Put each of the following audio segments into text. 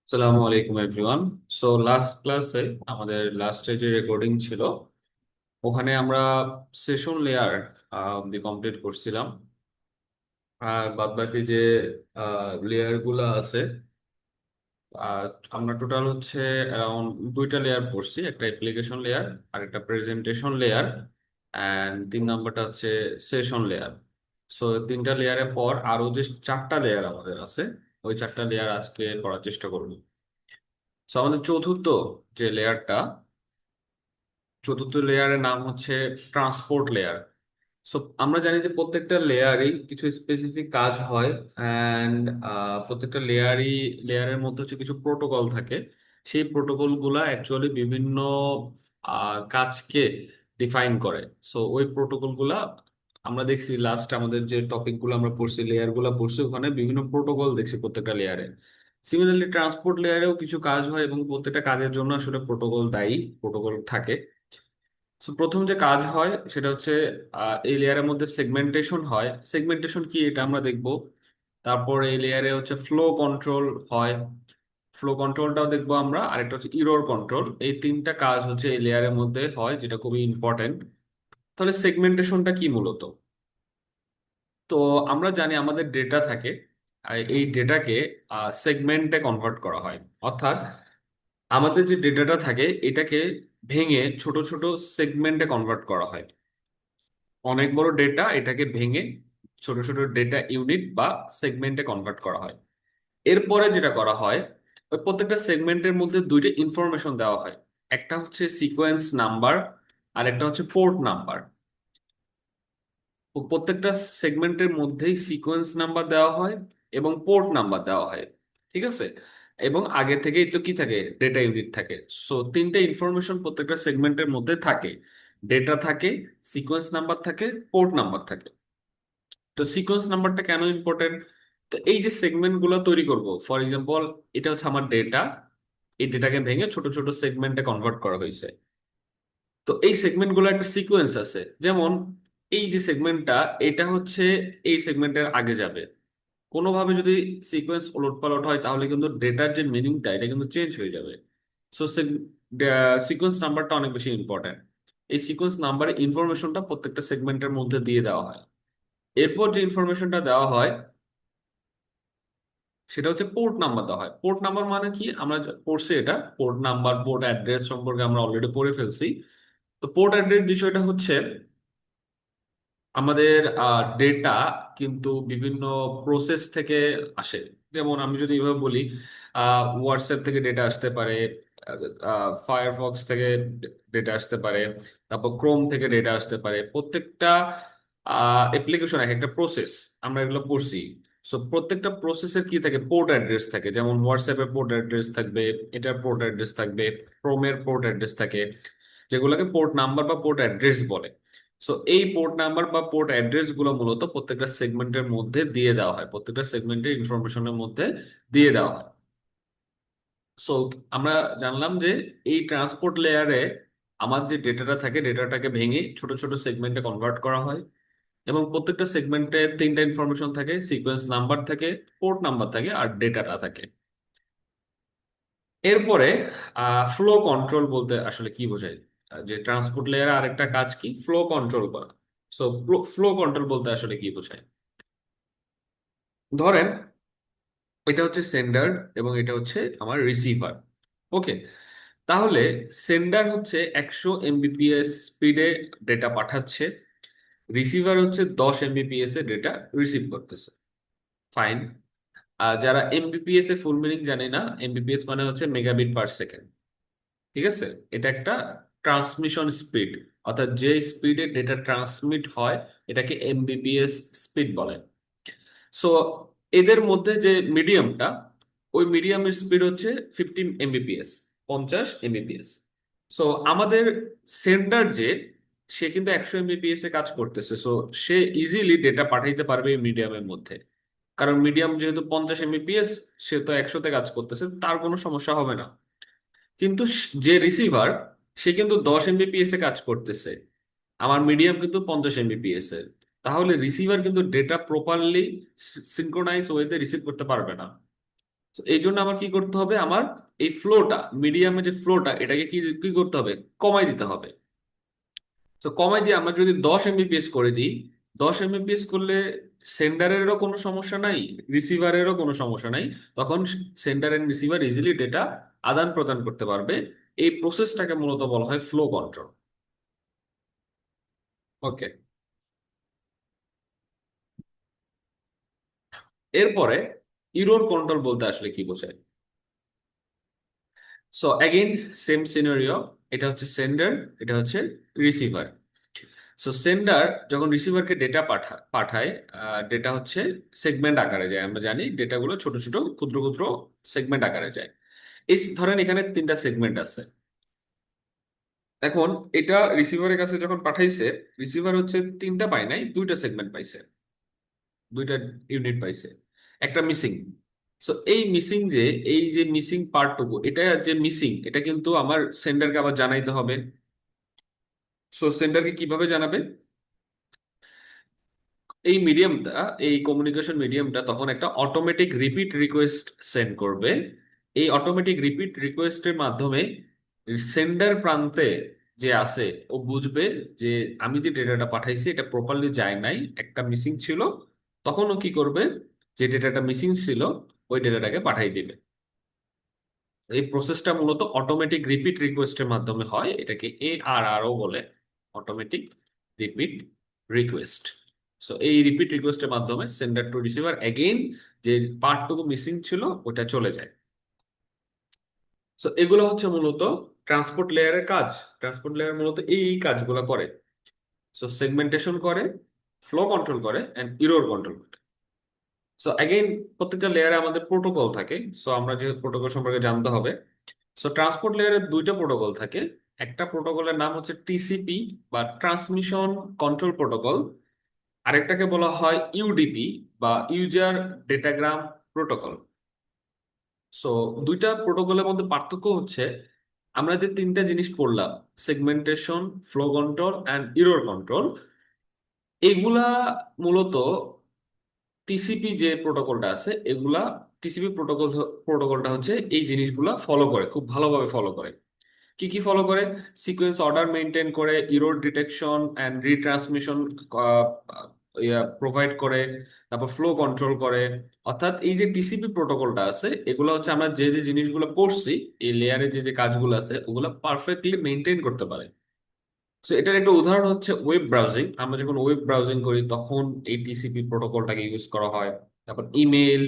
আসসালামু আলাইকুম everyone. So last ক্লাসে আমাদের লাস্টে যে রেকর্ডিং ছিল ওখানে আমরা সেশন লেয়ার অব্দি কমপ্লিট করছিলাম। আর বাদবাকি যে লেয়ার গুলা আছে, আহ, আমরা টোটাল হচ্ছে অ্যারাউন্ড দুইটা লেয়ার পড়ছি, একটা অ্যাপ্লিকেশন লেয়ার আর একটা প্রেজেন্টেশন লেয়ার, অ্যান্ড তিন নাম্বারটা হচ্ছে সেশন লেয়ার। সো তিনটা লেয়ারের পর আরো যে চারটা লেয়ার আমাদের আছে, ওই চারটা লেয়ার আজকে করার চেষ্টা করব। সো আমাদের চতুর্থ যে লেয়ারটা, চতুর্থ লেয়ারের নাম হচ্ছে ট্রান্সপোর্ট লেয়ার। সো আমরা জানি যে প্রত্যেকটা লেয়ারই কিছু স্পেসিফিক কাজ হয়, অ্যান্ড প্রত্যেকটা লেয়ারের মধ্যে হচ্ছে কিছু প্রোটোকল থাকে। সেই প্রোটোকল গুলা অ্যাকচুয়ালি বিভিন্ন কাজকে ডিফাইন করে। সো ওই প্রোটোকল গুলা আমরা দেখছি লাস্ট আমাদের যে টপিক গুলো আমরা পড়ছি, লেয়ার গুলা পড়ছি, ওখানে বিভিন্ন প্রোটোকল দেখছি প্রত্যেকটা লেয়ারে। সিমিলারলি ট্রান্সপোর্ট লেয়ারেও কিছু কাজ হয় এবং প্রত্যেকটা কাজের জন্য আসলে প্রোটোকল দায়ী, প্রোটোকল থাকে। So, প্রথম যে কাজ হয় সেটা হচ্ছে এই লেয়ারের মধ্যে সেগমেন্টেশন হয়। সেগমেন্টেশন কি এটা আমরা দেখব। তারপর এই লেয়ারে হচ্ছে ফ্লো কন্ট্রোল হয়, ফ্লো কন্ট্রোলটাও দেখবো আমরা। আরেকটা হচ্ছে ইরর কন্ট্রোল। এই তিনটা কাজ হচ্ছে এই লেয়ারের মধ্যে হয়, যেটা খুবই ইম্পর্টেন্ট। তাহলে সেগমেন্টেশনটা কি মূলত? তো আমরা জানি আমাদের ডেটা থাকে, আর এই ডেটাকে সেগমেন্টে কনভার্ট করা হয়। অর্থাৎ আমাদের যে ডেটাটা থাকে এটাকে ভেঙে ছোট ছোট সেগমেন্টে কনভার্ট করা হয়। অনেক বড় ডেটা এটাকে ভেঙে ছোট ছোট ডেটা ইউনিট বা সেগমেন্টে কনভার্ট করা হয়। এরপরে যেটা করা হয়, ওই প্রত্যেকটা সেগমেন্টের মধ্যে দুইটা ইনফরমেশন দেওয়া হয়। একটা হচ্ছে সিকোয়েন্স নাম্বার আর একটা হচ্ছে পোর্ট নাম্বার। প্রত্যেকটা সেগমেন্টের মধ্যেই সিকোয়েন্স নাম্বার দেওয়া হয় এবং পোর্ট নাম্বার দেওয়া হয়। ঠিক আছে? এবং আগে থেকেই তো কি থাকে, ডেটা ইউনিট থাকে। সো তিনটা ইনফরমেশন প্রত্যেকটা সেগমেন্টের মধ্যে থাকে। ডেটা থাকে, সিকোয়েন্স নাম্বার থাকে, পোর্ট নাম্বার থাকে। তো সিকোয়েন্স নাম্বারটা কেন ইম্পর্টেন্ট? তো এই যে সেগমেন্ট গুলো তৈরি করব, ফর এক্সাম্পল এটা হচ্ছে আমার ডেটা, এই ডেটাকে ভেঙে ছোট ছোট সেগমেন্টে কনভার্ট করা হয়েছে। তো এই সেগমেন্ট গুলো একটা সিকোয়েন্স আছে। যেমন এই যে সেগমেন্টটা, এটা হচ্ছে এই সেগমেন্টের আগে যাবে। কোনোভাবে যদি সিকোয়েন্স ওলটপালট হয় তাহলে কিন্তু ডেটার যে মিনিংটা এটা কিন্তু চেঞ্জ হয়ে যাবে। সো সিকোয়েন্স নাম্বারটা অনেক বেশি ইম্পর্টেন্ট। এই সিকোয়েন্স নাম্বারে ইনফরমেশনটা প্রত্যেকটা সেগমেন্টের মধ্যে দিয়ে দেওয়া হয়। এরপর যে ইনফরমেশনটা দেওয়া হয় সেটা হচ্ছে পোর্ট নাম্বার দেওয়া হয়। পোর্ট নাম্বার মানে কি, আমরা পড়ছি এটা, পোর্ট নাম্বার পোর্ট অ্যাড্রেস সম্পর্কে আমরা অলরেডি পড়ে ফেলছি। তো পোর্ট অ্যাড্রেস বিষয়টা হচ্ছে আমাদের ডেটা কিন্তু বিভিন্ন প্রসেস থেকে আসে। যেমন আমি যদি এভাবে বলি, হোয়াটসঅ্যাপ থেকে ডেটা আসতে পারে, ফায়ারফক্স থেকে ডেটা আসতে পারে, তারপর ক্রোম থেকে ডেটা আসতে পারে। প্রত্যেকটা অ্যাপ্লিকেশন এক একটা প্রসেস, আমরা এগুলো পড়ছি। সো প্রত্যেকটা প্রসেসের কি থাকে, পোর্ট অ্যাড্রেস থাকে। যেমন হোয়াটসঅ্যাপের পোর্ট অ্যাড্রেস থাকবে, এটার পোর্ট অ্যাড্রেস থাকবে, ক্রোমের পোর্ট অ্যাড্রেস থাকে, যেগুলোকে পোর্ট নাম্বার বা পোর্ট অ্যাড্রেস বলে। সো এই পোর্ট নাম্বার বা পোর্ট অ্যাড্রেস গুলো মূলত প্রত্যেকটা সেগমেন্টের মধ্যে দিয়ে দেওয়া হয়, প্রত্যেকটা সেগমেন্টের ইনফরমেশনের মধ্যে দিয়ে দেওয়া হয়। সো আমরা জানলাম যে এই ট্রান্সপোর্ট লেয়ারে আমার যে ডেটাটা থাকে, ডেটাটাকে ভেঙে ছোট ছোট সেগমেন্টে কনভার্ট করা হয়। এবং প্রত্যেকটা সেগমেন্টে তিনটা ইনফরমেশন থাকে, সিকোয়েন্স নাম্বার থাকে, পোর্ট নাম্বার থাকে, আর ডেটাটা থাকে। এরপরে ফ্লো কন্ট্রোল বলতে আসলে কি বোঝায়? যে ট্রান্সপোর্ট লেয়ারে আরেকটা কাজ কি, ফ্লো কন্ট্রোল করা। সো ফ্লো কন্ট্রোল বলতে আসলে কি বোঝায়? ধরেন এটা হচ্ছে সেন্ডার এবং এটা হচ্ছে আমার রিসিভার। ওকে, তাহলে সেন্ডার হচ্ছে 100 Mbps স্পিডে ডেটা পাঠাচ্ছে, রিসিভার হচ্ছে 10 Mbps এ ডেটা রিসিভ করতেছে। ফাইন। যারা এমবিপিএস এ ফুল মিনিং জানি না, এমবিপিএস মানে হচ্ছে মেগাবিট পার সেকেন্ড। ঠিক আছে? এটা একটা ট্রান্সমিশন স্পিড, অর্থাৎ যে স্পিডে ডেটা ট্রান্সমিট হয় এটাকে এমবিপিএস স্পিড বলে। সো এদের মধ্যে যে মিডিয়ামটা, ওই মিডিয়ামের স্পিড হচ্ছে 50 Mbps, 50 Mbps। সো আমাদের সেন্ডার যে, সে কিন্তু 100 Mbps এ কাজ করতেছে। সো সে ইজিলি ডেটা পাঠাইতে পারবে এই মিডিয়ামের মধ্যে। কারণ মিডিয়াম যেহেতু 50 Mbps, সে তো 100-তে কাজ করতেছে, তার কোনো সমস্যা হবে না। কিন্তু যে রিসিভার, সে কিন্তু 10 Mbps এ কাজ করতেছে, আমার মিডিয়াম কিন্তু 50 Mbps এর। তাহলে রিসিভার কিন্তু ডেটা প্রপারলি সিনক্রোনাইজ ওয়েতে রিসিভ করতে পারবে না। তো এই জন্য আমার কি করতে হবে, আমার এই ফ্লোটা, মিডিয়ামের যে ফ্লোটা, এটাকে কি কি করতে হবে, কমাই দিতে হবে। তো কমাই দিয়ে আমরা যদি 10 Mbps করে দিই, 10 Mbps করলে সেন্ডারেরও কোনো সমস্যা নাই, রিসিভারেরও কোনো সমস্যা নাই। তখন sender and receiver easily data আদান প্রদান করতে পারবে। এই প্রসেসটাকে মূলত বলা হয় ফ্লো কন্ট্রোল। ওকে, এরপরে ইরোর কন্ট্রোল বলতে আসলে কি বোঝায়? সো অ্যাগেইন সেম সিনারিও, এটা হচ্ছে সেন্ডার, এটা হচ্ছে রিসিভার। সো সেন্ডার যখন রিসিভারকে ডেটা পাঠায়, ডেটা হচ্ছে সেগমেন্ট আকারে যায়, আমরা জানি ডেটাগুলো ছোট ছোট ক্ষুদ্র ক্ষুদ্র সেগমেন্ট আকারে যায়। এই ধরেন এখানে 3টা সেগমেন্ট আছে। এখন এটা রিসিভারের কাছে যখন পাঠাইছে, রিসিভার হচ্ছে 3টা পায় নাই, 2টা সেগমেন্ট পাইছে, 2টা ইউনিট পাইছে, একটা মিসিং। সো এই মিসিং, যে এই যে মিসিং পার্টটুকু, এটা যে মিসিং, এটা কিন্তু আমার সেন্ডারকে আবার জানাইতে হবে। সো সেন্ডারকে কিভাবে জানাবে? এই মিডিয়ামটা, এই কমিউনিকেশন মিডিয়ামটা তখন একটা অটোমেটিক রিপিট রিকোয়েস্ট সেন্ড করবে। এই অটোমেটিক রিপিট রিকোয়েস্টের মাধ্যমে সেন্ডার প্রান্তে যে আছে, ও বুঝবে যে আমি যে ডেটাটা পাঠাইছি এটা প্রপারলি যায় নাই, একটা মিসিং ছিল। তখন ও কি করবে, যে ডেটাটা মিসিং ছিল ওই ডেটাটাকে পাঠাই দিবে। এই প্রসেসটা মূলত অটোমেটিক রিপিট রিকোয়েস্টের মাধ্যমে হয়, এটাকে ARRও বলে, অটোমেটিক রিপিট রিকোয়েস্ট। সো এই রিপিট রিকোয়েস্টের মাধ্যমে সেন্ডার টু রিসিভার এগেইন যে পার্টটুকু মিসিং ছিল ওটা চলে যায়। সো এগুলো হচ্ছে মূলত ট্রান্সপোর্ট লেয়ারের কাজ। ট্রান্সপোর্ট লেয়ার মূলত এই কাজগুলো করে। সো সেগমেন্টেশন করে, ফ্লো কন্ট্রোল করে, এন্ড ইরোর কন্ট্রোল করে। সো অ্যাগেইন প্রত্যেকটা লেয়ারে আমাদের প্রোটোকল থাকে। সো আমরা যে প্রোটোকল সম্পর্কে জানতে হবে। সো ট্রান্সপোর্ট লেয়ারে 2টা প্রোটোকল থাকে। একটা প্রোটোকলের নাম হচ্ছে TCP বা ট্রান্সমিশন কন্ট্রোল প্রোটোকল, আরেকটাকে বলা হয় ইউডিপি বা ইউজার ডেটাগ্রাম প্রোটোকল। সো 2টা প্রোটোকলের মধ্যে পার্থক্য হচ্ছে, আমরা যে 3টা জিনিস পড়লাম, segmentation, flow control and error control, এগুলা মূলত টিসিপি যে প্রোটোকলটা আছে, এগুলা টিসিপি প্রোটোকলটা হচ্ছে এই জিনিসগুলা ফলো করে, খুব ভালোভাবে ফলো করে। কি কি ফলো করে? সিকোয়েন্স অর্ডার মেনটেন করে, error detection and retransmission provide করে, তারপর ফ্লো কন্ট্রোল করে। অর্থাৎ এই যে টিসিপি প্রোটোকলটা আছে, এগুলো হচ্ছে আমরা যে যে জিনিসগুলো পড়ছি, এই লেয়ারে যে যে কাজগুলো আছে ওগুলো পারফেক্টলি মেনটেন করতে পারে। তো এটার একটা উদাহরণ হচ্ছে ওয়েব ব্রাউজিং। আমরা যখন ওয়েব ব্রাউজিং করি তখন এই টিসিপি প্রোটোকলটাকে ইউজ করা হয়। তারপর ইমেল,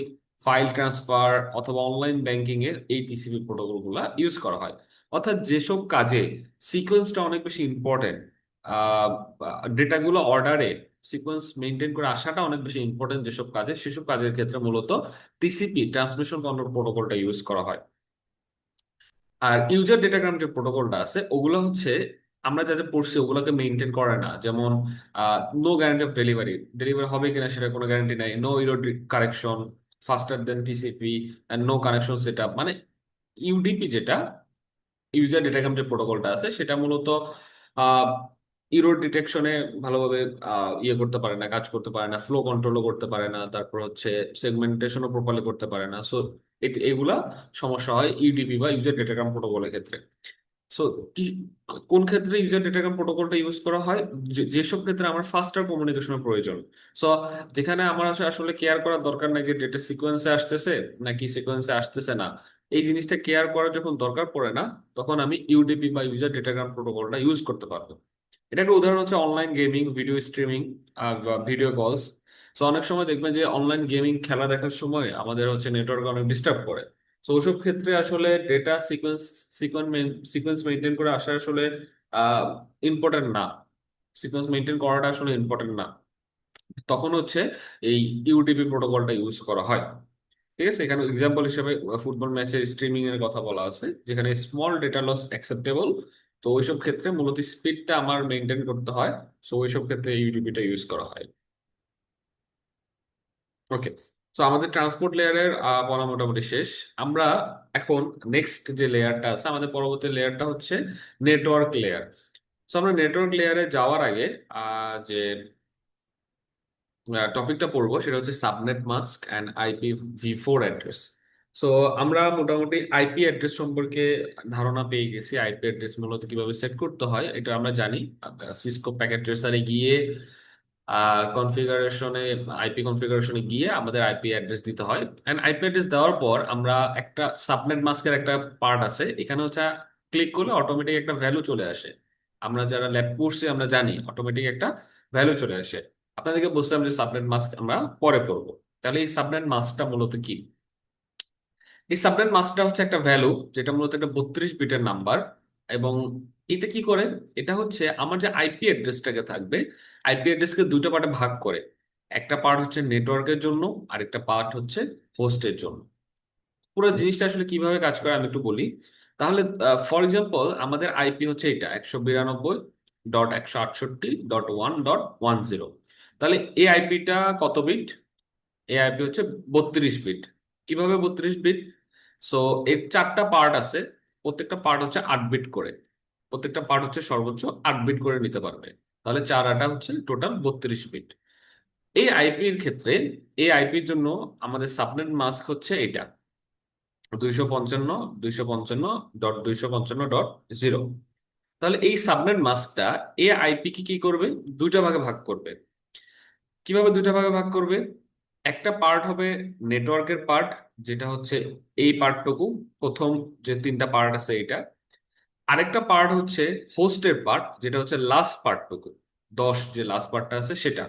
ফাইল ট্রান্সফার অথবা অনলাইন ব্যাংকিং এ এই টিসিপি প্রোটোকল গুলা ইউজ করা হয়। অর্থাৎ যেসব কাজে সিকোয়েন্সটা অনেক বেশি ইম্পর্টেন্ট, ডেটাগুলো অর্ডারে সিকোয়েন্স মেনটেন করে আসাটা অনেক বেশি ইম্পর্টেন্ট যেসব কাজে, সেসব কাজের ক্ষেত্রে মূলত টিসিপি ট্রান্সমিশন কন্ট্রোল প্রোটোকলটা ইউজ করা হয়। আর ইউজার ডেটাগ্রাম যে প্রোটোকলটা আছে, ওগুলো হচ্ছে আমরা যা যা পড়ছি ওগুলোকে মেনটেন করে না। যেমন no guarantee of delivery, delivery হবে কিনা সেটা কোনো গ্যারান্টি নাই, no error correction, faster than TCP, and no connection set up. মানে ইউডিপি যেটা, ইউজার ডেটাগ্রাম যে প্রোটোকলটা আছে, সেটা মূলত আহ ইরোর ডিটেকশনে ভালোভাবে ইয়ে করতে পারে না, কাজ করতে পারে না, ফ্লো কন্ট্রোলও করতে পারে না, তারপর হচ্ছে সেগমেন্টেশনও প্রপারলি করতে পারে না। সো এগুলা সমস্যা হয় ইউডিপি বা ইউজার ডেটাগ্রাম প্রোটোকলের ক্ষেত্রে। সো কি, কোন ক্ষেত্রে ইউজার ডেটাগ্রাম প্রোটোকলটা ইউজ করা হয়? যেসব ক্ষেত্রে আমার ফাস্টার কমিউনিকেশনের প্রয়োজন। সো যেখানে আমার আসলে কেয়ার করার দরকার নাই যে ডেটা সিকোয়েন্সে আসতেছে নাকি সিকোয়েন্সে আসতেছে না, এই জিনিসটা কেয়ার করার যখন দরকার পড়ে না, তখন আমি ইউডিপি বা ইউজার ডেটাগ্রাম প্রোটোকলটা ইউজ করতে পারবো। এটা একটা উদাহরণ হচ্ছে অনলাইন গেমিং, ভিডিও স্ট্রিমিং, বা ভিডিও কলস। তো অনেক সময় দেখবেন যে অনলাইন গেমিং খেলা দেখার সময় আমাদের হচ্ছে নেটওয়ার্ক অনেক ডিস্টার্ব করে। তো ওইসব ক্ষেত্রে আসলে ডেটা সিকোয়েন্স মেনটেন করে আসা আসলে ইম্পর্টেন্ট না, সিকোয়েন্স মেনটেন করাটা আসলে ইম্পর্টেন্ট না। তখন হচ্ছে এই ইউডিপি প্রোটোকলটা ইউজ করা হয়। ঠিক আছে, এখানে এক্সাম্পল হিসেবে ফুটবল ম্যাচের স্ট্রিমিং এর কথা বলা আছে, যেখানে স্মল ডেটা লস অ্যাকসেপ্টেবল। তো ওইসব ক্ষেত্রে মূলত স্পিডটা আমার মেনটেন করতে হয়। সো ওইসব ক্ষেত্রে ইউডিপিটা ইউজ করা হয়। ওকে, তো আমাদের ট্রান্সপোর্ট লেয়ারের পড়া মোটামুটি শেষ। আমরা এখন নেক্সট যে লেয়ারটা আছে, আমাদের পরবর্তী লেয়ারটা হচ্ছে নেটওয়ার্ক লেয়ার। তো আমরা নেটওয়ার্ক লেয়ারে যাওয়ার আগে যে টপিকটা পড়বো সেটা হচ্ছে subnet mask and IPv4 address. So আমরা মোটামুটি আইপি অ্যাড্রেস সম্পর্কে ধারণা পেয়ে গেছি। আইপি অ্যাড্রেস মূলত কিভাবে সেট করতে হয় এটা আমরা জানি। সিসকো প্যাকেট ট্রেসারে গিয়ে কনফিগারেশনে আইপি কনফিগারেশনে গিয়ে আমাদের আইপি অ্যাড্রেস দিতে হয়। এন্ড আইপি অ্যাড্রেস দেওয়ার পর আমরা একটা সাবনেট মাস্কের একটা পার্ট আছে এখানে হচ্ছে, ক্লিক করলে অটোমেটিক একটা ভ্যালু চলে আসে। আমরা যারা ল্যাব পড়ছি আমরা জানি অটোমেটিক একটা ভ্যালু চলে আসে। আপনাদেরকে বলছিলাম যে সাবনেট মাস্ক আমরা পরে পড়বো। তাহলে এই সাবনেট মাস্কটা মূলত কি? এই সাবনেট মাস্কটা হচ্ছে একটা ভ্যালু যেটা মূলত একটা 32 বিটের নাম্বার। এবং এটা কি করে? এটা হচ্ছে আমার যে আইপি অ্যাড্রেসটাকে থাকবে, আইপি অ্যাড্রেসকে দুটো পার্টে ভাগ করে। একটা পার্ট হচ্ছে নেটওয়ার্কের জন্য, আর একটা পার্ট হচ্ছে হোস্টের জন্য। পুরো জিনিসটা আসলে কিভাবে কাজ করে আমি একটু বলি। তাহলে ফর এক্সাম্পল আমাদের আইপি হচ্ছে এটা 192.168.1.10। তাহলে এই আইপিটা কত বিট? এই আইপি হচ্ছে 32 বিট। কিভাবে 32 বিট? সো এর চারটা পার্ট আছে, প্রত্যেকটা পার্ট হচ্ছে 8 বিট করে। প্রত্যেকটা পার্ট হচ্ছে সর্বোচ্চ 8 বিট করে নিতে পারবে। তাহলে 4 8 হচ্ছে টোটাল 32 বিট। এই আইপির ক্ষেত্রে, এই আইপির জন্য আমাদের সাবনেট মাস্ক হচ্ছে এটা 255.255.255.0। তাহলে এই সাবনেট মাস্কটা এই আইপি কি কি করবে? দুইটা ভাগে ভাগ করবে। কিভাবে দুইটা ভাগে ভাগ করবে? একটা পার্ট হবে নেটওয়ার্কের পার্ট, যেটা হচ্ছে এই পার্টটুকু, প্রথম যে তিনটা পার্ট আছে এটা। আরেকটা পার্ট হচ্ছে হোস্টের পার্ট, যেটা হচ্ছে লাস্ট পার্টটুকু, 10 যে লাস্ট পার্টটা আছে সেটা।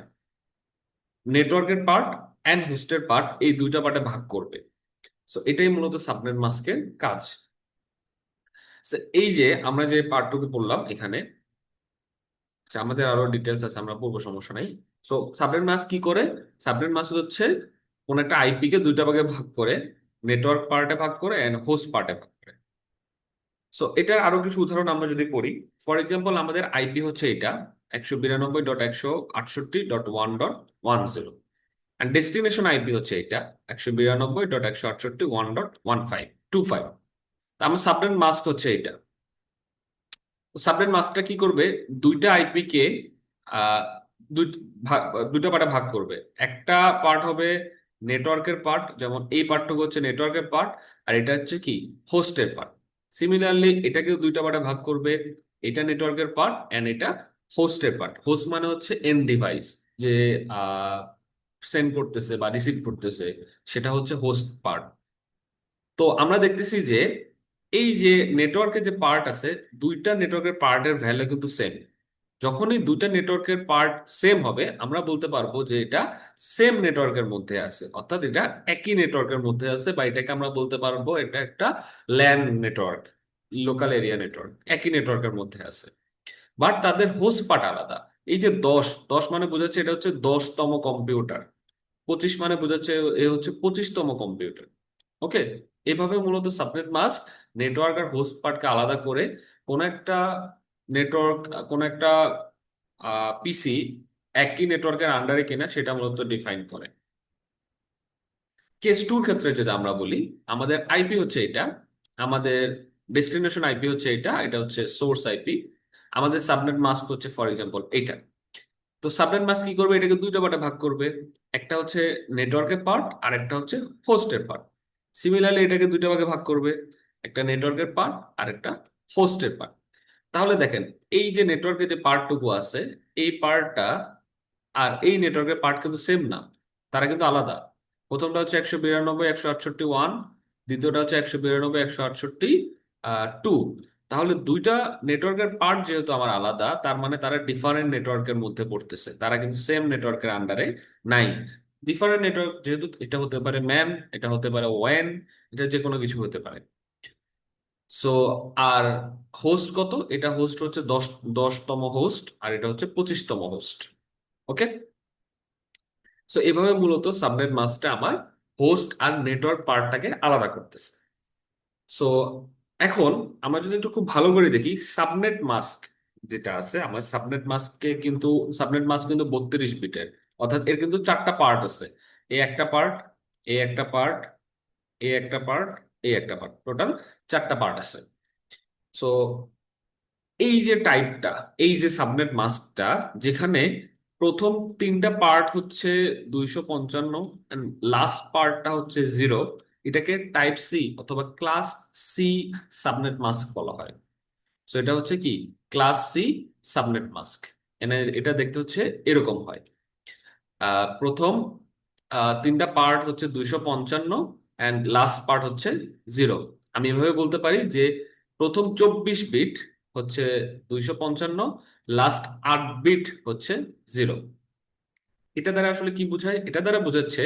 নেটওয়ার্কের পার্ট অ্যান্ড হোস্টের পার্ট এই দুইটা পার্টে ভাগ করবে। সো এটাই মূলত সাবনেট মাস্কের কাজ। So, এই যে আমরা যে পার্টটুকু পড়লাম এখানে, আচ্ছা, আমাদের আরো ডিটেলস আছে, আমরা পড়বো, সমস্যা নাই। সো সাবনেট মাস্ক কি করে? সাবনেট মাস্ক হচ্ছে কোন একটা আইপি কে দুইটা ভাগে ভাগ করে, নেটওয়ার্ক পার্টে ভাগ করে এন্ড হোস্ট পার্টে ভাগ করে। সো এটার আরো কিছু উদাহরণ আমরা যদি পড়ি, ফর এক্সাম্পল আমাদের আইপি হচ্ছে এটা 192.168.1.10। অ্যান্ড ডেস্টিনেশন আইপি হচ্ছে এটা 192.168.1.1525। আমার সাবনেট মাস্ক হচ্ছে এটা। সাবনেট মাস্কটা কি করবে? দুইটা আইপি কে আহ, দুই ভাগ, দুইটা পার্টে ভাগ করবে। একটা পার্ট হবে নেটওয়ার্কের পার্ট, যেমন এই পার্টটুকু হচ্ছে নেটওয়ার্কের পার্ট, আর এটা হচ্ছে কি হোস্টের পার্ট। সিমিলারলি এটাকেও দুইটা পার্টে ভাগ করবে। এটা নেটওয়ার্কের পার্ট এন্ড এটা হোস্টের পার্ট। হোস্ট মানে হচ্ছে এন্ড ডিভাইস, যে সেন্ড করতেছে বা রিসিভ করতেছে, সেটা হচ্ছে হোস্ট পার্ট। তো আমরা দেখতেছি যে এই যে নেটওয়ার্কের যে পার্ট আছে, দুইটা নেটওয়ার্কের পার্টের ভ্যালু কিন্তু সেম। যখনই দুইটা নেটওয়ার্কের পার্ট সেম হবে আমরা বলতে পারবো যে এটা সেম নেটওয়ার্কের মধ্যে আছে, অর্থাৎ এটা একই নেটওয়ার্কের মধ্যে আছে, বা এটাকে আমরা বলতে পারবো এটা একটা LAN network, local area network, একই নেটওয়ার্কের মধ্যে আছে। বাট তাদের হোস্ট পার্ট আলাদা। এই যে 10 10 মানে বোঝাচ্ছে এটা হচ্ছে 10তম কম্পিউটার। 25 মানে বোঝাচ্ছে এ হচ্ছে 25তম কম্পিউটার। ওকে। এভাবে মূলত সাবনেট মাস্ক নেটওয়ার্ক আর হোস্ট পার্টকে আলাদা করে কোন একটা নেটওয়ার্ক, কোন একটা পিসি একই নেটওয়ার্কের আন্ডারে কিনা সেটা মূলত ডিফাইন করে। কেস টুর ক্ষেত্রে যদি আমরা বলি, আমাদের আইপি হচ্ছে এটা, আমাদের ডেস্টিনেশন আইপি হচ্ছে এটা, এটা হচ্ছে সোর্স আইপি। আমাদের সাবনেট মাস্ক হচ্ছে ফর এক্সাম্পল এটা। তো সাবনেট মাস্ক কি করবে? এটাকে দুইটা পার্টে ভাগ করবে। একটা হচ্ছে নেটওয়ার্কের পার্ট আর একটা হচ্ছে হোস্টের পার্ট। সিমিলারলি এটাকে দুইটা ভাগে ভাগ করবে, একটা নেটওয়ার্কের পার্ট আর একটা হোস্টের পার্ট। তাহলে দেখেন, এই যে নেটওয়ার্কের যে পার্টটুকু আছে, এই পার্টটা আর এই নেটওয়ার্কের পার্ট কিন্তু সেম না, তারা কিন্তু আলাদা। প্রথমটা হচ্ছে 192.168.1, দ্বিতীয়টা হচ্ছে 192.168.2। তাহলে দুইটা নেটওয়ার্কের পার্ট যেহেতু আমার আলাদা, তার মানে তারা ডিফারেন্ট নেটওয়ার্কের মধ্যে পড়তেছে, তারা কিন্তু সেম নেটওয়ার্কের আন্ডারে নাই। ডিফারেন্ট নেটওয়ার্ক যেহেতু, এটা হতে পারে ম্যান, এটা হতে পারে ওয়েন, এটা যে কোনো কিছু হতে পারে। সো আর হোস্ট কত? এটা হোস্ট হচ্ছে 10তম হোস্ট, আর এটা হচ্ছে 25তম হোস্ট। ওকে। সো এভাবে মূলত সাবনেট মাস্কটা আমার হোস্ট আর নেটওয়ার্ক পার্টটাকে আলাদা করতেছে। সো এখন আমরা যদি একটু খুব ভালো করে দেখি, সাবনেট মাস্ক যেটা আছে, আমার সাবনেট মাস্ক কিন্তু 32 বিটের, অর্থাৎ এর কিন্তু চারটা পার্ট আছে। এই একটা পার্ট, এ একটা পার্ট, এ একটা পার্ট, এ একটা পার্ট, টোটাল 4টা পার্ট আছে। সো এই যে টাইপটা, এই যে সাবনেট মাস্কটা, যেখানে প্রথম 3টা পার্ট হচ্ছে 255, লাস্ট পার্টটা হচ্ছে 0, এটাকে টাইপ সি অথবা ক্লাস সি সাবনেট মাস্ক বলা হয়। সো এটা হচ্ছে কি ক্লাস সি সাবনেট মাস্ক। এটা দেখতে হচ্ছে এরকম হয়। প্রথম 3টা পার্ট হচ্ছে 255 অ্যান্ড লাস্ট পার্ট হচ্ছে 0। আমি এভাবে বলতে পারি যে প্রথম 24 বিট হচ্ছে 255, লাস্ট 8 বিট হচ্ছে 0। এটা দ্বারা আসলে কি বোঝায়? এটা দ্বারা বোঝাচ্ছে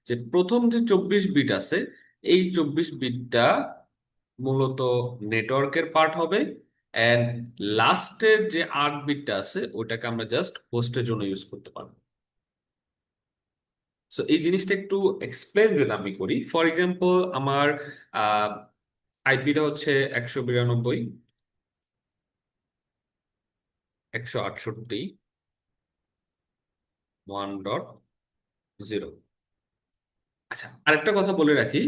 যে প্রথম যে 24 বিট আছে, এই 24 বিটটা মূলত নেটওয়ার্কের পার্ট হবে, অ্যান্ড লাস্টের যে 8 বিটটা আছে ওটাকে আমরা জাস্ট হোস্টের জন্য ইউজ করতে পারবো। সো এই জিনিসটা একটু এক্সপ্লেন যদি আমি করি, ফর এক্সাম্পল আমার আইপিটা হচ্ছে 192, 168, 1.0। আচ্ছা, আরেকটা কথা বলে রাখি,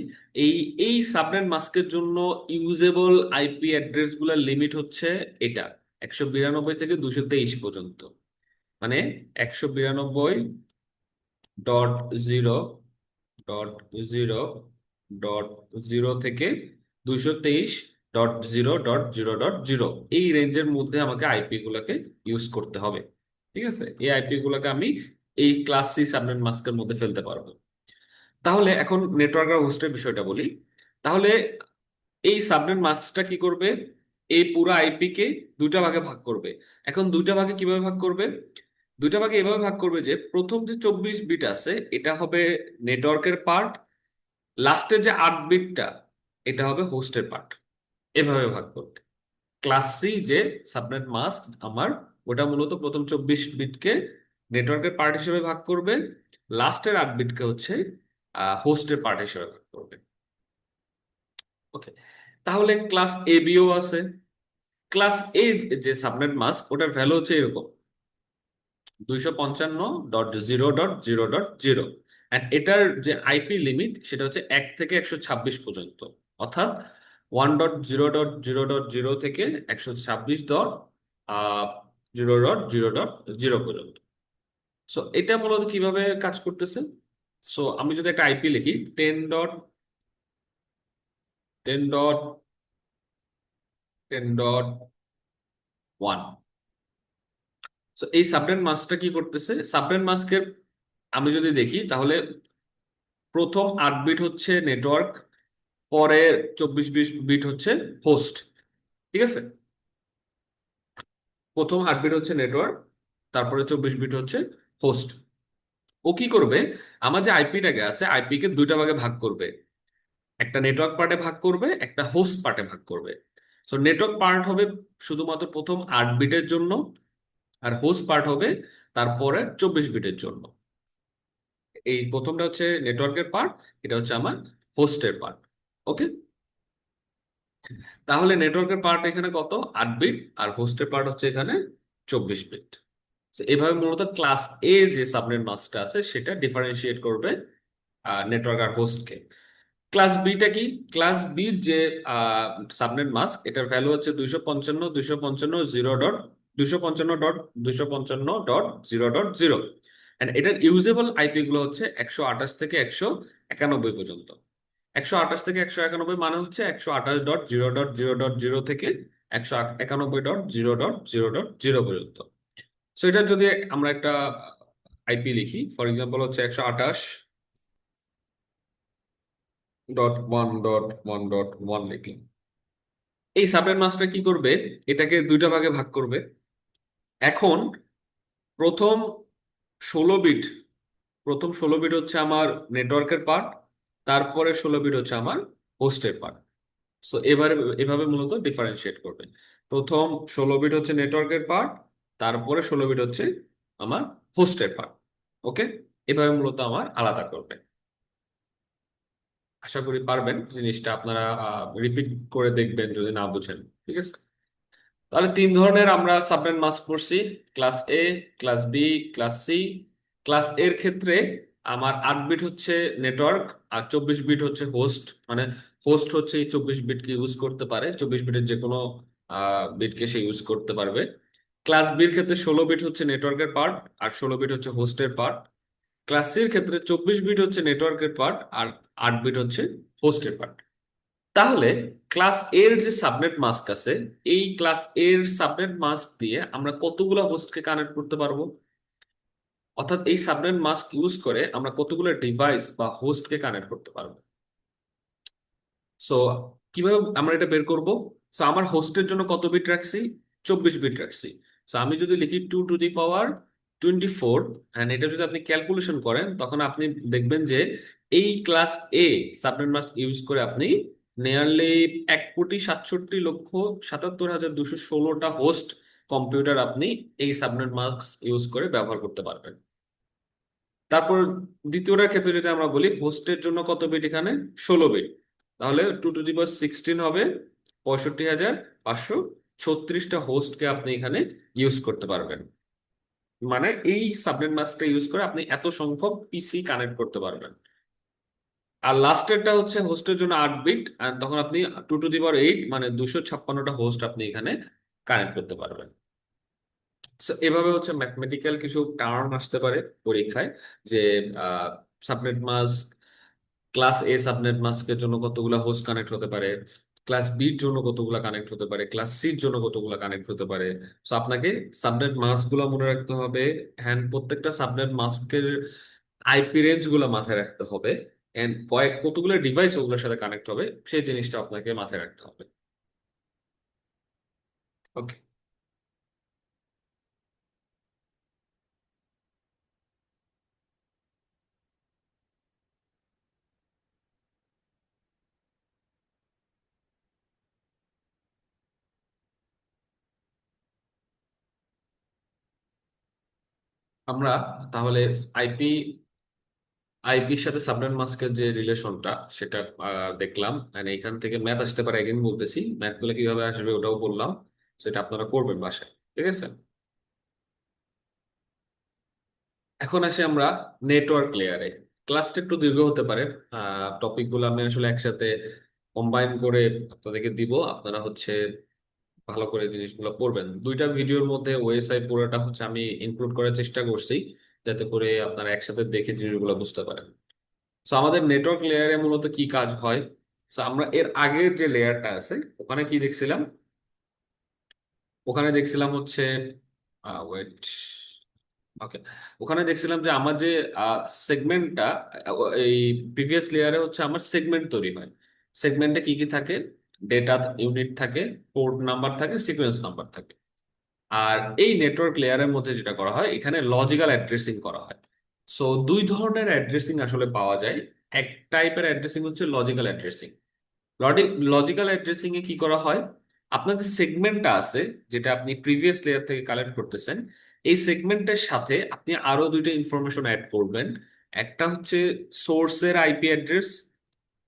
এই এই সাবনেট মাস্কের জন্য ইউজেবল আইপি অ্যাড্রেস গুলার লিমিট হচ্ছে এটা 192 থেকে 223 পর্যন্ত। মানে 192.0.0.0 থেকে 223.0.0.0 এই রেঞ্জের মধ্যে আমাকে আইপি গুলাকে ইউজ করতে হবে। ঠিক আছে, এই আইপি গুলাকে আমি এই ক্লাস সি সাবনেট মাস্কের মধ্যে ফেলতে পারবো। তাহলে এখন নেটওয়ার্ক আর হোস্টের বিষয়টা বলি। তাহলে এই সাবনেট মাস্কটা কি করবে? এই পুরো আইপি কে দুইটা ভাগে ভাগ করবে। এখন দুইটা ভাগে কিভাবে ভাগ করবে? দুইটা ভাগে এভাবে ভাগ করবে যে প্রথম যে 24 বিট আছে এটা হবে নেটওয়ার্কের পার্ট, লাস্টের যে 8 বিটটা এটা হবে হোস্টের পার্ট। এভাবে ভাগ করবে। ক্লাস সি যে সাবনেট মাস্ক আমার, ওটা মূলত প্রথম 24 বিটকে নেটওয়ার্কের পার্ট হিসেবে ভাগ করবে, লাস্টের 8 বিটকে হচ্ছে হোস্টের পার্ট হিসেবে ভাগ করবে। ওকে, তাহলে ক্লাস এ বিও আছে। ক্লাস এ যে সাবনেট মাস্ক ওটার ভ্যালু হচ্ছে এরকম 255.0.0.0। এটার যে আইপি লিমিট সেটা হচ্ছে 1 থেকে 126 পর্যন্ত, অর্থাৎ 1.0.0.0 থেকে 126.0.0.0 পর্যন্ত। সো এটা মূলত কিভাবে কাজ করতেছে? সো আমি যদি একটা আইপি লিখি 10.10.10.1। সো এই সাবনেট মাস্কটা কি করতেছে? সাবনেট মাস্কের আমি যদি দেখি তাহলে প্রথম 8 বিট হচ্ছে নেটওয়ার্ক, পরে 24 বিট হচ্ছে হোস্ট। ঠিক আছে, প্রথম 8 বিট হচ্ছে নেটওয়ার্ক, তারপরে 24 বিট হচ্ছে হোস্ট। ও কি করবে? আমার যে আইপিটাকে আছে আইপি কে দুইটা ভাগে ভাগ করবে, একটা নেটওয়ার্ক পার্টে ভাগ করবে, একটা হোস্ট পার্টে ভাগ করবে। সো নেটওয়ার্ক পার্ট হবে শুধুমাত্র প্রথম 8 বিটের জন্য, আর হোস্ট পার্ট হবে তারপরে 24 বিটের জন্য। এই প্রথমটা হচ্ছে নেটওয়ার্কের পার্ট, এটা হচ্ছে আমার হোস্টের পার্ট। ওকে, তাহলে নেটওয়ার্কের পার্ট এখানে কত? 8 বিট, আর হোস্টের পার্ট হচ্ছে এখানে 24 বিট। এভাবে মূলত ক্লাস এ যে সাবনেট মাস্কটা আছে সেটা ডিফারেন্সিয়েট করবে নেটওয়ার্ক আর হোস্টকে। ক্লাস বিটা কি? ক্লাস বির যে সাবনেট মাস্ক এটার ভ্যালু হচ্ছে 255.255.0.255.0.0। এটার ইউজেবল আইপি গুলো হচ্ছে 128 থেকে 191 পর্যন্ত। 128 থেকে 191 মানে হচ্ছে 128.0.0.0 থেকে 191.0.0.0 পর্যন্ত। সো এটা যদি আমরা একটা আইপি লিখি, ফর এক্সাম্পল হচ্ছে 128.1.1.1 লিখলাম। এই সাবনেট মাস্কটা কি করবে? এটাকে দুইটা ভাগে ভাগ করবে। এখন প্রথম 16 বিট, প্রথম 16 বিট হচ্ছে আমার নেটওয়ার্কের পার্ট, তারপরে 16 বিট হচ্ছে আমার হোস্টের পার্ট। সো এবারে এভাবে মূলত ডিফারেন্সিয়েট করবে। প্রথম 16 বিট হচ্ছে নেটওয়ার্কের পার্ট, তারপরে 16 বিট হচ্ছে আমার হোস্টের পার্ট। ওকে, এভাবে মূলত আমার আলাদা করবে। আশা করি পারবেন জিনিসটা, আপনারা রিপিট করে দেখবেন যদি না বুঝেন। ঠিক আছে, তাহলে 3 ধরনের আমরা সাবনেট মাস্ক করছি: class A, class B, class C. Class এর ক্ষেত্রে আমার 8 বিট হচ্ছে নেটওয়ার্ক, আর 24 বিট হচ্ছে হোস্ট। মানে হোস্ট হচ্ছে এই 24 বিটকে ইউজ করতে পারে, 24 বিটের যে কোনো বিটকে সে ইউজ করতে পারবে। ক্লাস বির ক্ষেত্রে 16 বিট হচ্ছে নেটওয়ার্কের পার্ট, আর 16 বিট হচ্ছে হোস্টের পার্ট। ক্লাস সির ক্ষেত্রে 24 বিট হচ্ছে নেটওয়ার্কের পার্ট, আর 8 বিট হচ্ছে হোস্টের পার্ট। তাহলে ক্লাস এর যে সাবনেট মাস্ক আছে, এই ক্লাস এর সাবনেট মাস্ক দিয়ে আমরা কতগুলো হোস্টকে কানেক্ট করতে পারবো? অর্থাৎ এই সাবনেট মাস্ক ইউজ করে আমরা কতগুলো ডিভাইস বা হোস্টকে কানেক্ট করতে পারবো। সো কিভাবে আমরা এটা বের করব? সো আমার হোস্টের জন্য কত বিট রাখছি? 24 বিট রাখছি। সো আমি যদি লিখি 2 টু দি পাওয়ার 24, এন্ড এটা যদি আপনি ক্যালকুলেশন করেন, তখন আপনি দেখবেন যে এই ক্লাস এ সাবনেট মাস্ক ইউজ করে আপনি নিয়ারলি 1,67,77,216টা হোস্ট কম্পিউটার আপনি এই সাবনেট মাস্ক ইউজ করে ব্যবহার করতে পারবেন। তারপর দ্বিতীয়টার ক্ষেত্রে যদি আমরা বলি, হোস্টের জন্য কত বিট এখানে? 16 বিট। তাহলে 2 টু দি পাওয়ার 16 হবে 65,536টা হোস্টকে আপনি এখানে ইউজ করতে পারবেন। মানে এই সাবনেট মাস্কটা ইউজ করে আপনি এত সংখ্যক পিসি কানেক্ট করতে পারবেন। আর লাস্টেরটা হচ্ছে হোস্টের জন্য 8 বিট, আর তখন আপনি 2 টু দি পাওয়ার 8 মানে 256টা হোস্ট আপনি এখানে কানেক্ট করতে পারবেন। So, এভাবে হচ্ছে ম্যাথমেটিক্যাল কিছু টার্ম আসতে পারে পরীক্ষায়, যে সাবনেট মাস্ক, ক্লাস এ সাবনেট মাস্কের জন্য কতগুলা হোস্ট কানেক্ট হতে পারে, ক্লাস বির জন্য কতগুলা কানেক্ট হতে পারে, ক্লাস সির জন্য কতগুলা কানেক্ট হতে পারে। তো আপনাকে সাবনেট মাস্ক গুলা মনে রাখতে হবে, হ্যান্ড প্রত্যেকটা সাবনেট মাস্কের আইপি রেঞ্জ গুলা মাথায় রাখতে হবে, এন্ড কতগুলো ডিভাইস ওগুলোর সাথে কানেক্ট হবে সেই জিনিসটা আপনাকে মাথায় রাখতে হবে। ওকে। আমরা তাহলে আইপি আইপির সাথে সাবনেট মাস্কের যে রিলেশনটা সেটা দেখলাম, মানে এখান থেকে ম্যাথ আসতে পারে। এগেন বলতেছি, ম্যাথ গুলো কিভাবে আসবে ওটাও বললাম, সেটা আপনারা করবেন বাসায়। ঠিক আছে। এখন আসি আমরা নেটওয়ার্ক লেয়ারে। ক্লাসটা একটু দীর্ঘ হতে পারে, টপিক গুলো আমি আসলে একসাথে কম্বাইন করে আপনাদেরকে দিব। আপনারা হচ্ছে ভালো করে জিনিসগুলো পড়বেন। দুইটা ভিডিওর মধ্যে ওএসআই পুরোটা হচ্ছে আমি ইনক্লুড করার চেষ্টা করছি, যাতে করে আপনারা একসাথে দেখে জিনিসগুলো বুঝতে পারেন। সো আমাদের নেটওয়ার্ক লেয়ারে মূলত কি কাজ হয়? সো আমরা এর আগের যে লেয়ারটা আছে ওখানে কি দেখছিলাম? ওখানে দেখছিলাম হচ্ছে ওয়েট ওকে, ওখানে দেখছিলাম যে আমার যে সেগমেন্টটা, এই প্রিভিয়াস লেয়ারে হচ্ছে আমার সেগমেন্ট তৈরি হয়। সেগমেন্টে কি কি থাকে? ডেটা ইউনিট থাকে, পোর্ট নাম্বার থাকে, সিকোয়েন্স নাম্বার থাকে। আর এই নেটওয়ার্ক লেয়ারের মধ্যে যেটা করা হয়, এখানে লজিক্যাল অ্যাড্রেসিং করা হয়। সো দুই ধরনের অ্যাড্রেসিং আসলে পাওয়া যায়। এক টাইপের অ্যাড্রেসিং হচ্ছে লজিক্যাল অ্যাড্রেসিং। লজিক্যাল অ্যাড্রেসিং এ কি করা হয়? আপনার যে সেগমেন্টটা আছে, যেটা আপনি প্রিভিয়াস লেয়ার থেকে কালেক্ট করতেছেন, এই সেগমেন্টের সাথে আপনি আরো দুইটা ইনফরমেশন অ্যাড করবেন। একটা হচ্ছে সোর্সের আইপি অ্যাড্রেস,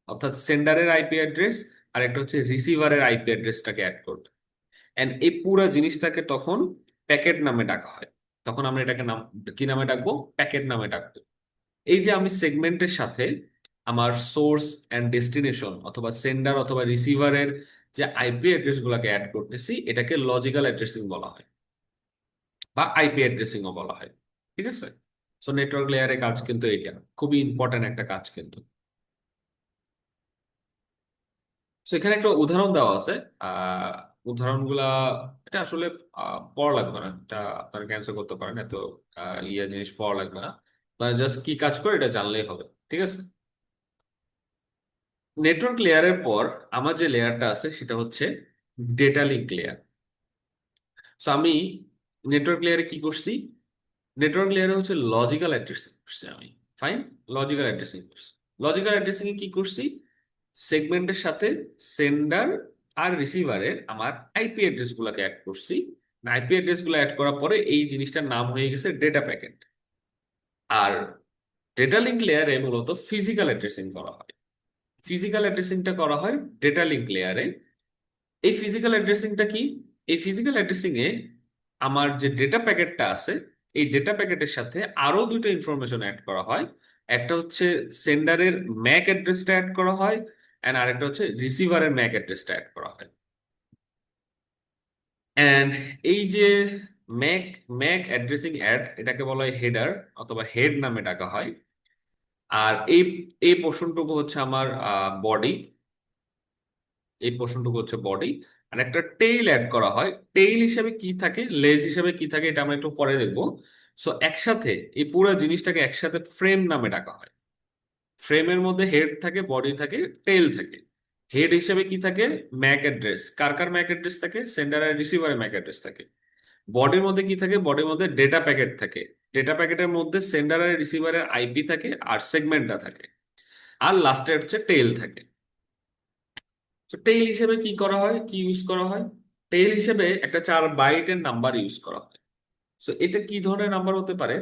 অর্থাৎ সেন্ডারের আইপি অ্যাড্রেস, আর একটা হচ্ছে রিসিভারের আইপি অ্যাড্রেসটাকে অ্যাড করবেন। এন্ড এই পুরো জিনিসটাকে তখন প্যাকেট নামে ডাকা হয়। তখন আমরা এটাকে নাম কি নামে ডাকবো? প্যাকেট নামে ডাকবো। এই যে আমি সেগমেন্টের সাথে আমার সোর্স এন্ড ডেস্টিনেশন অথবা সেন্ডার অথবা রিসিভারের যে আইপি অ্যাড্রেস গুলাকে অ্যাড করতেছি, এটাকে লজিক্যাল অ্যাড্রেসিং বলা হয়, বা আইপি অ্যাড্রেসিং ও বলা হয়। ঠিক আছে। সো নেটওয়ার্ক লেয়ারের কাজ কিন্তু এটা খুবই ইম্পর্ট্যান্ট একটা কাজ কিন্তু। তো এখানে একটা উদাহরণ দেওয়া আছে। আহ উদাহরণগুলা, এটা আসলে পড়া লাগবে না, এটা আপনারা ক্যান্সেল করতে পারেন, এত ইয়ে জিনিস পড়া লাগবে না। আপনারা জাস্ট কি কাজ করে এটা জানলেই হবে। ঠিক আছে। নেটওয়ার্ক লেয়ারের পর আমার যে লেয়ারটা আছে সেটা হচ্ছে ডেটা লিঙ্ক লেয়ার। সো আমি নেটওয়ার্ক লেয়ারে কি করছি? নেটওয়ার্ক লেয়ারে হচ্ছে লজিক্যাল অ্যাড্রেসিং করছি আমি। ফাইন। লজিক্যাল অ্যাড্রেসিং করছি। লজিক্যাল অ্যাড্রেসিং এ কি করছি? সেগমেন্টের সাথে সেন্ডার আর রিসিভারের আমার আইপি অ্যাড্রেস গুলাকে অ্যাড করছি। আইপি অ্যাড্রেস গুলো অ্যাড করার পরে এই জিনিসটার নাম হয়ে গেছে ডেটা প্যাকেট। আর ডেটা লিঙ্ক লেয়ারে মূলত ফিজিক্যাল অ্যাড্রেসিং করা হয়। ফিজিক্যাল অ্যাড্রেসিংটা করা হয় ডেটা লিঙ্ক লেয়ারে। এই ফিজিক্যাল অ্যাড্রেসিংটা কি? এই ফিজিক্যাল অ্যাড্রেসিং এ আমার যে ডেটা প্যাকেটটা আছে, এই ডেটা প্যাকেটের সাথে আরো দুটো ইনফরমেশন অ্যাড করা হয়। একটা হচ্ছে সেন্ডারের ম্যাক অ্যাড্রেসটা অ্যাড করা হয়, এন্ড আরেকটা হচ্ছে রিসিভারের ম্যাক অ্যাড্রেসটা অ্যাড করা হয়। এন্ড এই যে ম্যাক ম্যাক অ্যাড্রেসিং অ্যাড, এটাকে বলা হয় হেডার অথবা হেড নামে ডাকা হয়। আর এই এই পোর্শনটুকু হচ্ছে আমার বডি, এই পোর্শনটুকু হচ্ছে বডি। আর একটা টেইল অ্যাড করা হয়। টেইল হিসেবে কি থাকে, লেজ হিসেবে কি থাকে, এটা আমরা একটু পরে দেখবো। সো একসাথে এই পুরো জিনিসটাকে একসাথে ফ্রেম নামে ডাকা হয়। ফ্রেমের মধ্যে হেড থাকে, বডি থাকে, টেইল থাকে। হেড হিসেবে কি থাকে, ম্যাক অ্যাড্রেস। কার কার ম্যাক অ্যাড্রেস থাকে, সেন্ডার আর রিসিভারের ম্যাক অ্যাড্রেস থাকে। বডির মধ্যে কি থাকে, বডির মধ্যে ডেটা প্যাকেট থাকে। ডেটা প্যাকেটের মধ্যে সেন্ডার আর রিসিভারের আইপি থাকে আর সেগমেন্টটা থাকে। আর লাস্টে হচ্ছে টেইল থাকে। তো টেইল হিসেবে কি করা হয়, কি ইউজ করা হয়? টেইল হিসেবে একটা 4 বাইটের নাম্বার ইউজ করা হয়। তো এটা কি ধরনের নাম্বার হতে পারে?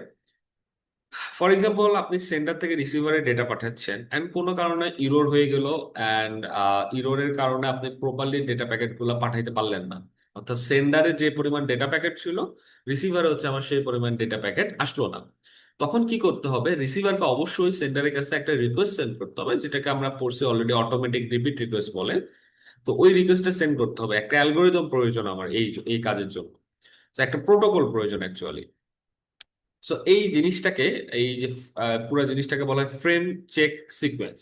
ফর এক্সাম্পল, আপনি সেন্টার থেকে রিসিভারে ডেটা পাঠাচ্ছেন এন্ড কোনো কারণে ইরোর হয়ে গেল, এন্ড ইরোরের কারণে আপনি প্রপারলি ডেটা প্যাকেট গুলো পাঠাইতে পারলেন না। অর্থাৎ সেন্ডারে যে পরিমাণ ডেটা প্যাকেট ছিল, রিসিভারে হচ্ছে আমার সেই পরিমাণ ডেটা প্যাকেট আসলো না। তখন কি করতে হবে, রিসিভারকে অবশ্যই সেন্ডারের কাছে একটা রিকোয়েস্ট সেন্ড করতে হবে, যেটাকে আমরা পড়ছি অলরেডি, অটোমেটিক রিপিট রিকোয়েস্ট বলে। তো ওই রিকোয়েস্টটা সেন্ড করতে হবে। একটা অ্যালগোরিদম প্রয়োজন আমার এই এই কাজের জন্য। তো একটা প্রোটোকল প্রয়োজন অ্যাকচুয়ালি। সো এই জিনিসটাকে, এই যে পুরো জিনিসটাকে বলা হয় frame check sequence.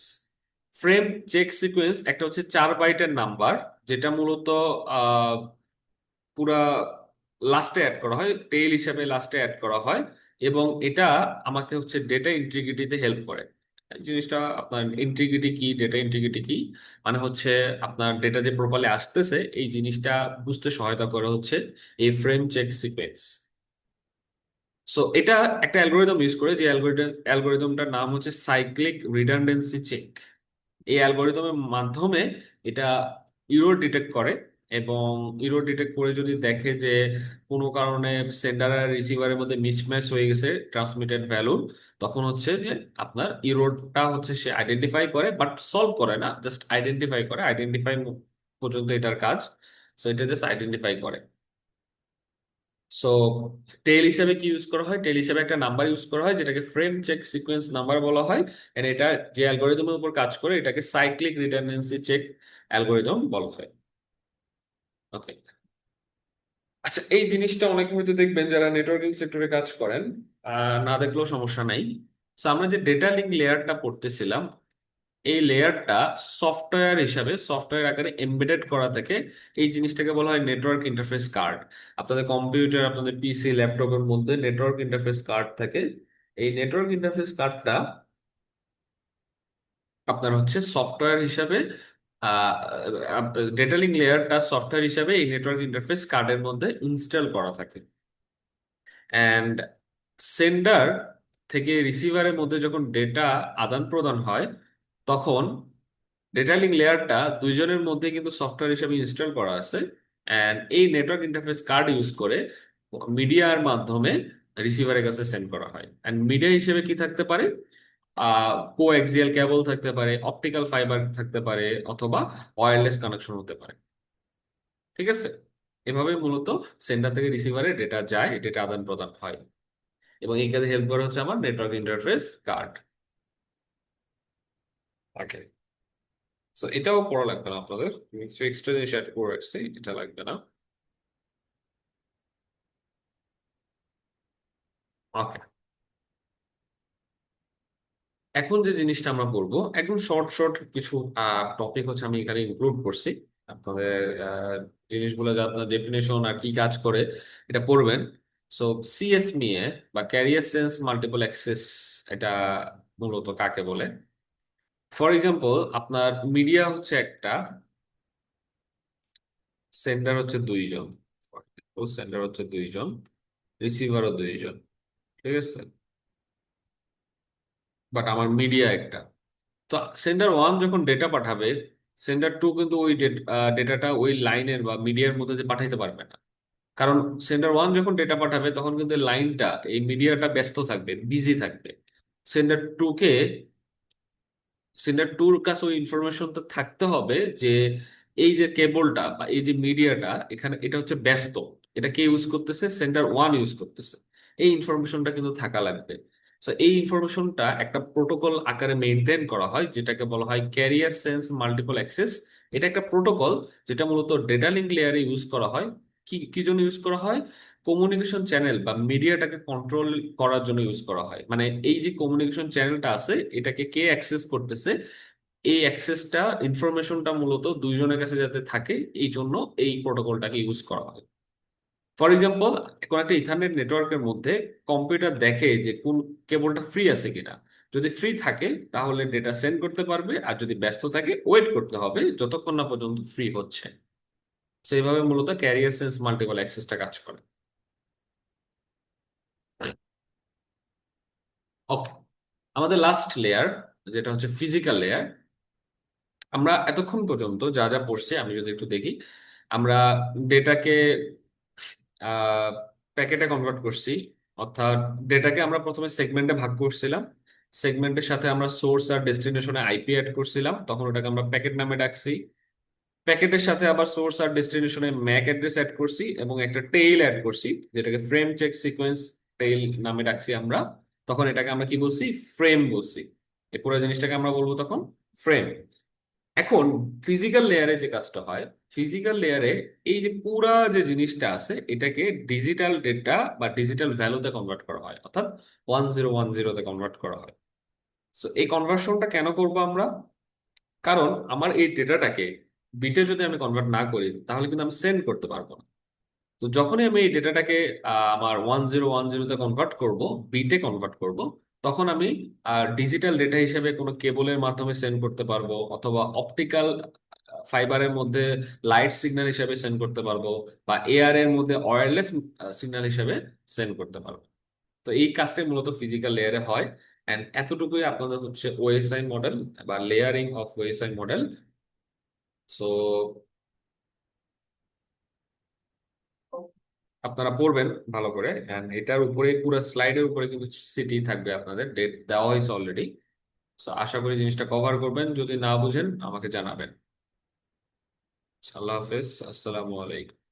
Frame check sequence একটা হচ্ছে 4 বাইটের নাম্বার, যেটা মূলত আহ, পুরা লাস্টে অ্যাড করা হয়, টেইল হিসাবে লাস্টে অ্যাড করা হয়। এবং এটা আমাকে হচ্ছে ডেটা ইন্টিগ্রিটিতে হেল্প করে। জিনিসটা আপনার ইন্টিগ্রিটি কি, ডেটা ইন্টিগ্রিটি কি, মানে হচ্ছে আপনার ডেটা যে প্রপারলি আসতেছে এই জিনিসটা বুঝতে সহায়তা করে হচ্ছে এই ফ্রেম চেক সিকোয়েন্স। সো এটা একটা অ্যালগোরিদম ইউজ করে, যে অ্যালগোরিদমটার নাম হচ্ছে সাইক্লিক রিডান্ডেন্সি চেক। এই অ্যালগোরিদমের মাধ্যমে এটা ইরর ডিটেক্ট করে। এবং ইরর ডিটেক্ট করে যদি দেখে যে কোনো কারণে সেন্ডার আর রিসিভারের মধ্যে মিসম্যাচ হয়ে গেছে ট্রান্সমিটেড ভ্যালু, তখন হচ্ছে যে আপনার ইররটা হচ্ছে সে আইডেন্টিফাই করে, বাট সলভ করে না, জাস্ট আইডেন্টিফাই করে। আইডেন্টিফাই পর্যন্ত এটার কাজ। সো এটা জাস্ট আইডেন্টিফাই করে। সো টেল হিসেবে কি ইউজ করা হয়, টেল হিসেবে একটা নাম্বার ইউজ করা হয় যেটাকে ফ্রেম চেক সিকোয়েন্স নাম্বার বলা হয়। এন্ড এটা যে অ্যালগোরিদমের উপর কাজ করে এটাকে সাইক্লিক রিডান্ডেন্সি চেক অ্যালগোরিদম বলা হয়। ওকে। আচ্ছা, এই জিনিসটা অনেকে হয়তো দেখবেন যারা নেটওয়ার্কিং সেক্টরে কাজ করেন, না দেখলেও সমস্যা নাই। তো আমরা যে ডেটা লিঙ্ক লেয়ারটা পড়তেছিলাম, এই লেয়ারটা সফটওয়্যার হিসাবে, সফটওয়্যার আকারে এমবেডেড করা থাকে। এই জিনিসটাকে বলা হয় নেটওয়ার্ক ইন্টারফেস কার্ড। আপনাদের কম্পিউটার, আপনাদের পিসি, ল্যাপটপের মধ্যে নেটওয়ার্ক ইন্টারফেস কার্ড থাকে। এই নেটওয়ার্ক ইন্টারফেস কার্ডটা আপনার হচ্ছে সফটওয়্যার হিসাবে, ডেটা লিঙ্ক লেয়ারটা সফটওয়্যার হিসাবে এই নেটওয়ার্ক ইন্টারফেস কার্ডের মধ্যে ইনস্টল করা থাকে। অ্যান্ড সেন্ডার থেকে রিসিভারের মধ্যে যখন ডেটা আদান প্রদান হয়, তখন ডেটা লিঙ্ক লেয়ারটা দুইজনের মধ্যে কিন্তু সফটওয়্যার হিসেবে ইনস্টল করা আছে। অ্যান্ড এই নেটওয়ার্ক ইন্টারফেস কার্ড ইউজ করে মিডিয়ার মাধ্যমে রিসিভারের কাছে সেন্ড করা হয়। অ্যান্ড মিডিয়া হিসেবে কি থাকতে পারে, কোএক্সিয়াল কেবল থাকতে পারে, অপটিক্যাল ফাইবার থাকতে পারে, অথবা ওয়্যারলেস কানেকশন হতে পারে। ঠিক আছে। এভাবে মূলত সেন্ডার থেকে রিসিভারে ডেটা যায়, ডেটা আদান প্রদান হয়। এবং এই কাজে হেল্প করে হচ্ছে আমার নেটওয়ার্ক ইন্টারফেস কার্ড। ওকে। সো এটাও পড়া লাগবে না আপনাদের, আমি কিছু এক্সট্রা জিনিস অ্যাড করে রাখছি, এটা লাগবে না। ওকে। এখন যে জিনিসটা আমরা বলবো, একদম শর্ট শর্ট কিছু টপিক হচ্ছে আমি এখানে ইনক্লুড করছি। আপনাদের জিনিসগুলো যে আপনার ডেফিনেশন আর কি কাজ করে এটা পড়বেন। সো সিএসএমএ বা ক্যারিয়ার সেন্স মাল্টিপল অ্যাক্সেস, এটা মূলত কাকে বলে? ফর এক্সাম্পল, আপনার মিডিয়া হচ্ছে একটা, সেন্ডার হচ্ছে দুইজন, সেন্ডার হচ্ছে দুইজন, রিসিভারও দুইজন। ঠিক আছে। বাট আমার মিডিয়া একটা। তো সেন্ডার ওয়ান যখন ডেটা পাঠাবে, সেন্ডার টু কিন্তু ওই ডেটাটা ওই লাইনের বা মিডিয়ার মধ্যে যে পাঠাইতে পারবে না। কারণ সেন্ডার ওয়ান যখন ডেটা পাঠাবে তখন কিন্তু লাইনটা, এই মিডিয়াটা ব্যস্ত থাকবে, বিজি থাকবে। সেন্ডার টু কে, সেন্ডার টুর কাছে ওই ইনফরমেশনটা থাকতে হবে যে এই যে কেবলটা বা এই যে মিডিয়াটা এখানে, এটা হচ্ছে ব্যস্ত। এটা কে ইউজ করতেছে, সেন্ডার ওয়ান ইউজ করতেছে। এই ইনফরমেশনটা কিন্তু থাকা লাগবে। তো এই ইনফরমেশনটা একটা প্রোটোকল আকারে মেনটেন করা হয়, যেটাকে বলা হয় ক্যারিয়ার সেন্স মাল্টিপল অ্যাক্সেস। এটা একটা প্রোটোকল যেটা মূলত ডেটা লিঙ্ক লেয়ারে ইউজ করা হয়। কি কি জন্য ইউজ করা হয়? কমিউনিকেশন চ্যানেল বা মিডিয়াটাকে কন্ট্রোল করার জন্য ইউজ করা হয়। মানে এই যে কমিউনিকেশন চ্যানেলটা আছে, এটাকে কে অ্যাক্সেস করতেছে, এই অ্যাক্সেসটা ইনফরমেশনটা মূলত দুইজনের কাছে যাতে থাকে, এই জন্য এই প্রোটোকলটাকে ইউজ করা হয়। ফর এক্সাম্পল, কোন একটা ইথারনেট নেটওয়ার্কের মধ্যে কম্পিউটার দেখে যে কোন কেবলটা ফ্রি আছে কিনা। যদি ফ্রি থাকে তাহলে ডেটা সেন্ড করতে পারবে, আর যদি ব্যস্ত থাকে ওয়েট করতে হবে যতক্ষণ না পর্যন্ত ফ্রি হচ্ছে। সেইভাবে মূলত ক্যারিয়ার সেন্স মাল্টিপল অ্যাক্সেসটা কাজ করে। ওকে, আমাদের লাস্ট লেয়ার যেটা হচ্ছে ফিজিক্যাল লেয়ার। আমরা এতক্ষণ পর্যন্ত যা যা পড়ছি আমি যদি একটু দেখি, আমরা ডেটাকে প্যাকেটে কনভার্ট করছি। অর্থাৎ ডেটাকে আমরা প্রথমে সেগমেন্টে ভাগ করছিলাম, সেগমেন্টের সাথে আমরা সোর্স আর ডেস্টিনেশনে আইপি অ্যাড করছিলাম, তখন ওটাকে আমরা প্যাকেট নামে ডাকছি। প্যাকেটের সাথে আবার সোর্স আর ডেস্টিনেশনে ম্যাক অ্যাড্রেস অ্যাড করছি এবং একটা টেইল অ্যাড করছি, যেটাকে ফ্রেম চেক সিকোয়েন্স টেইল নামে ডাকছি আমরা। তখন এটাকে আমরা কি বলছি? ফ্রেম বলছি। এই পুরো জিনিসটাকে আমরা বলবো তখন ফ্রেম। এখন ফিজিক্যাল লেয়ারে যে কাজটা হয়, ফিজিক্যাল লেয়ারে এই যে পুরা যে জিনিসটা আছে এটাকে ডিজিটাল ডেটা বা ডিজিটাল ভ্যালুতে কনভার্ট করা হয়, অর্থাৎ 1010 তে কনভার্ট করা হয়। সো এই কনভার্সনটা কেন করব আমরা? কারণ আমার এই ডেটাটাকে বিটে যদি আমি কনভার্ট না করি তাহলে কিন্তু আমি সেন্ড করতে পারবো না। তো যখনই আমি এই ডেটাটাকে আমার 1010 তে কনভার্ট করব, বিটে কনভার্ট করব, তখন আমি ডিজিটাল ডেটা হিসেবে কোনো কেবলের মাধ্যমে সেন্ড করতে পারবো, অথবা অপটিক্যাল ফাইবারের মধ্যে লাইট সিগন্যাল হিসেবে সেন্ড করতে পারবো, বা এআর এর মধ্যে ওয়্যারলেস সিগন্যাল হিসেবে সেন্ড করতে পারবো। তো এই কাজটাই মূলত ফিজিক্যাল লেয়ারে হয়। এন্ড এতটুকুই আপনাদের হচ্ছে ওএসআই মডেল বা layering of OSI model. So আপনারা পড়বেন ভালো করে, এন্ড এটার উপরে পুরো স্লাইডের উপরে কিন্তু সিটি থাকবে, আপনাদের ডেট দেওয়া হয়েছে অলরেডি। সো আশা করি জিনিসটা কভার করবেন, যদি না বুঝেন আমাকে জানাবেন। আল্লাহ হাফেজ, আসসালামু আলাইকুম।